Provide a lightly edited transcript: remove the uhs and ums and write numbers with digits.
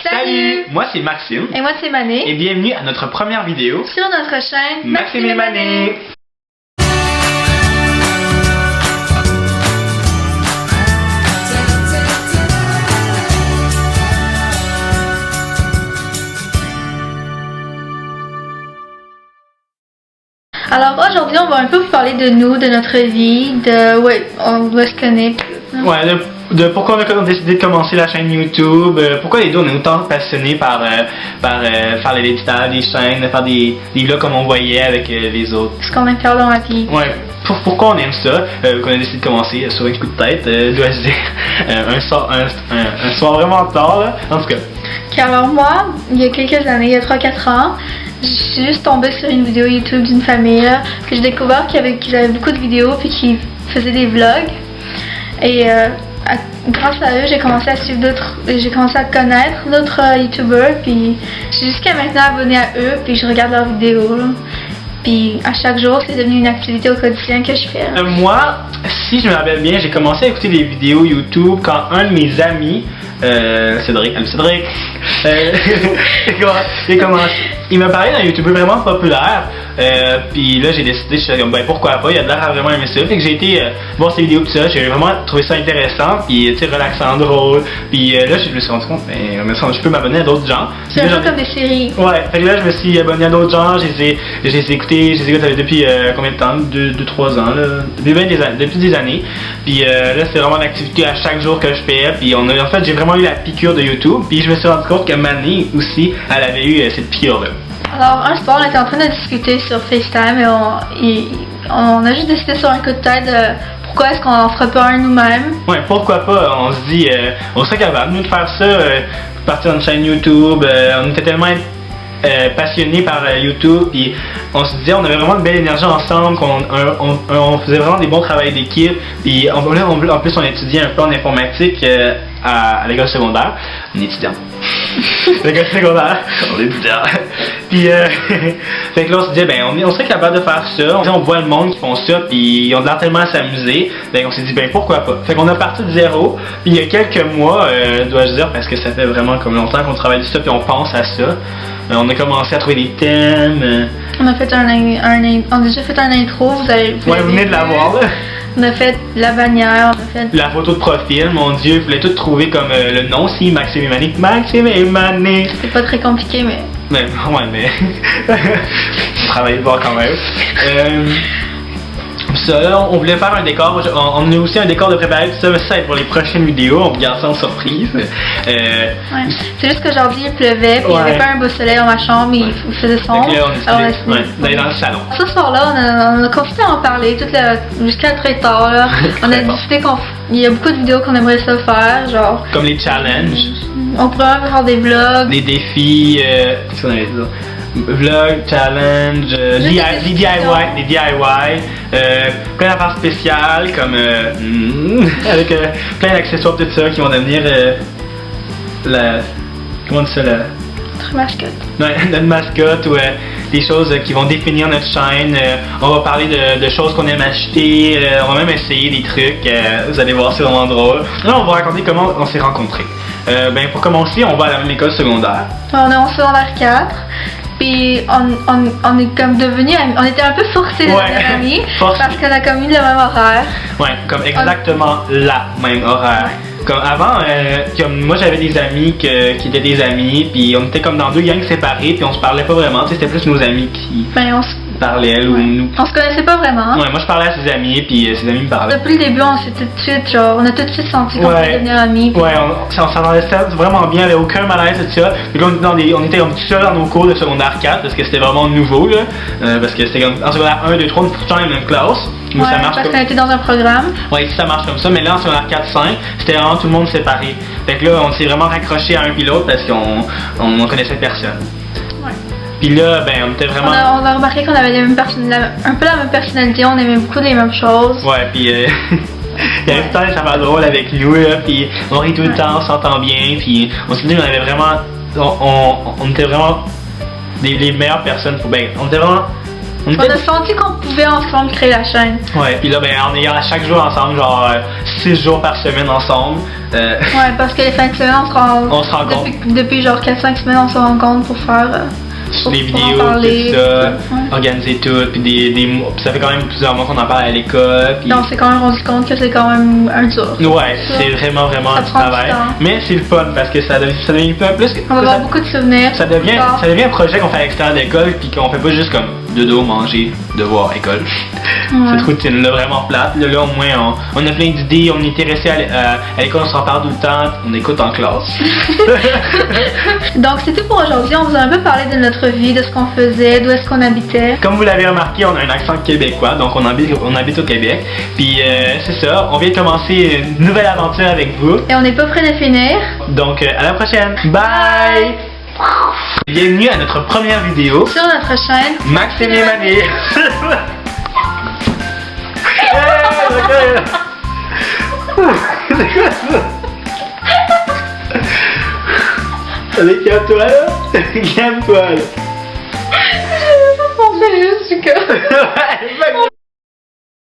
Salut! Moi c'est Maxime. Et moi c'est Mané. Et bienvenue à notre première vidéo sur notre chaîne Maxime et Mané. Alors aujourd'hui on va un peu vous parler de nous, de notre vie, on va se connaître. Ouais, de pourquoi on a décidé de commencer la chaîne YouTube, pourquoi les deux on est autant passionnés par faire l'éditage des chaînes, faire des vlogs comme on voyait avec les autres. Ce qu'on aime faire dans la vie. Ouais, pourquoi on aime ça, qu'on a décidé de commencer sur un coup de tête, dois-je dire, un soir vraiment tard là, en tout cas. Alors moi, il y a quelques années, il y a 3-4 ans, je suis juste tombée sur une vidéo YouTube d'une famille là, que j'ai découvert qu'ils avaient beaucoup de vidéos puis qui faisaient des vlogs. Et grâce à eux, j'ai commencé à suivre j'ai commencé à connaître d'autres youtubeurs, puis je suis jusqu'à maintenant abonnée à eux, puis je regarde leurs vidéos. Là. Puis à chaque jour, c'est devenu une activité au quotidien que je fais. Moi, si je me rappelle bien, j'ai commencé à écouter des vidéos YouTube quand un de mes amis, Cédric, il m'a parlé d'un YouTuber vraiment populaire. Puis là j'ai décidé, je suis comme ben pourquoi pas, il a de l'air à vraiment aimer ça. Fait que j'ai été voir ses vidéos tout ça, j'ai vraiment trouvé ça intéressant, puis tu sais relaxant, drôle. Puis là je me suis rendu compte, ben je peux m'abonner à d'autres gens. C'est un peu comme des séries. Ouais, fait que là je me suis abonné à d'autres gens, je les ai écoutés depuis combien de temps? 2-3 ans là, depuis des années. Puis là c'est vraiment une activité à chaque jour que je fais. Puis en fait j'ai vraiment eu la piqûre de YouTube. Puis je me suis rendu compte que Mané aussi, elle avait eu cette piqûre là. Alors, un soir, on était en train de discuter sur FaceTime et on a juste décidé sur un coup de tête de pourquoi est-ce qu'on en ferait pas un nous-mêmes. Ouais, pourquoi pas, on se dit, on serait capable, nous, de faire ça, partir d'une chaîne YouTube, on était tellement passionnés par YouTube, puis on se disait, on avait vraiment de belle énergie ensemble, on faisait vraiment des bons travails d'équipe, puis en plus on étudiait un peu en informatique à l'école secondaire, on est étudiant. L'école secondaire, on est étudiant. Puis fait que là on se disait ben on serait capable de faire ça. On voit le monde qui font ça puis ils ont l'air tellement à s'amuser. Ben on s'est dit ben pourquoi pas. Fait qu'on a parti de zéro. Puis il y a quelques mois, dois-je dire, parce que ça fait vraiment comme longtemps qu'on travaille sur ça puis on pense à ça. On a commencé à trouver des thèmes. On a fait on a déjà fait un intro, vous venez de la voir là. On a fait la bannière, on a fait la photo de profil, mon Dieu, je voulais tout trouver comme le nom si Maxime et Mané. Maxime et Mané. C'est pas très compliqué mais. Ouais mais. On travaille fort quand même. Ça, là, on voulait faire un décor. On a aussi un décor de préparer, tout ça, mais ça va être pour les prochaines vidéos. On regarde ça en surprise. Ouais. C'est juste qu'aujourd'hui il pleuvait, puis il n'y avait pas un beau soleil dans ma chambre, mais il faisait sombre. Donc là, on est d'aller dans le salon. Ce soir-là, on a continué à en parler jusqu'à très tard. Là. On a décidé qu'il y a beaucoup de vidéos qu'on aimerait ça faire, genre. Comme les challenges. On pourrait faire des vlogs. Des défis. Qu'est-ce qu'on avait dit? Vlog, challenge, des DIY, plein d'affaires spéciales comme avec plein d'accessoires tout ça qui vont devenir comment on dit ça, notre mascotte. Ouais, notre mascotte ou des choses qui vont définir notre chaîne. On va parler de choses qu'on aime acheter, on va même essayer des trucs, vous allez voir, c'est vraiment drôle. Là on va raconter comment on s'est rencontrés. Pour commencer, on va à la même école secondaire. On est en secondaire 4. Puis on est comme devenus amis. On était un peu forcés de devenir amis parce qu'on a comme eu le même horaire. Ouais, comme exactement la même horaire. Ouais. Comme avant, comme moi j'avais des amis qui étaient des amis, puis on était comme dans deux gangs séparés, puis on se parlait pas vraiment. C'était plus nos amis qui parlaient ou nous. On se connaissait pas vraiment. Ouais, moi je parlais à ses amis, puis ses amis me parlaient. Depuis le début, on a tout de suite senti qu'on allait devenir amis. Ouais, on s'entendait vraiment bien, il n'y avait aucun malaise et tout ça. Puis là, on était comme tout seul dans nos cours de secondaire 4 parce que c'était vraiment nouveau là. Parce que c'était comme en secondaire 1, 2, 3, on est tout le temps dans la même classe. Ouais, ça marche parce qu'on était dans un programme. Ouais, ça marche comme ça, mais là en secondaire 4, 5, c'était vraiment tout le monde séparé. Fait que là, on s'est vraiment raccroché à un puis l'autre parce qu'on connaissait personne. Ouais. Puis là, on était vraiment. On a remarqué qu'on avait un peu la même personnalité, on aimait beaucoup les mêmes choses. Ouais, puis il y avait tout le temps des affaires drôles avec nous, là, puis on rit tout le temps, on s'entend bien, puis on s'est dit qu'on avait vraiment. On était vraiment les meilleures personnes. On était vraiment On a senti qu'on pouvait ensemble créer la chaîne. Ouais, puis là, ben, on est à chaque jour ensemble, genre 6 jours par semaine ensemble. Ouais, parce que les fins de semaine, on se rencontre. Depuis genre 4-5 semaines, on se rencontre pour faire. Les vidéos, tout ça, organiser tout, puis puis ça fait quand même plusieurs mois qu'on en parle à l'école. Puis... Donc, on s'est quand même rendu compte que c'est quand même un dur. Ouais, c'est vraiment du travail. Mais c'est le fun parce que ça devient un peu plus. On va avoir beaucoup de souvenirs. Ça devient un projet qu'on fait à l'extérieur de l'école, puis qu'on fait pas juste comme dodo, manger, devoir, école. Cette routine-là, vraiment plate. Là, au moins, on a plein d'idées, on est intéressé à l'école, on s'en parle tout le temps, on écoute en classe. Donc, c'est tout pour aujourd'hui. On vous a un peu parlé de notre vie, de ce qu'on faisait, d'où est-ce qu'on habitait. Comme vous l'avez remarqué, on a un accent québécois, donc on habite au Québec. Puis, c'est ça, on vient de commencer une nouvelle aventure avec vous. Et on n'est pas prêt de finir. Donc, à la prochaine. Bye! Bienvenue à notre première vidéo sur notre chaîne Maxime et Mané. C'est quoi ça? Allez, calme-toi là! Calme-toi là! Je vais pas penser juste du cas.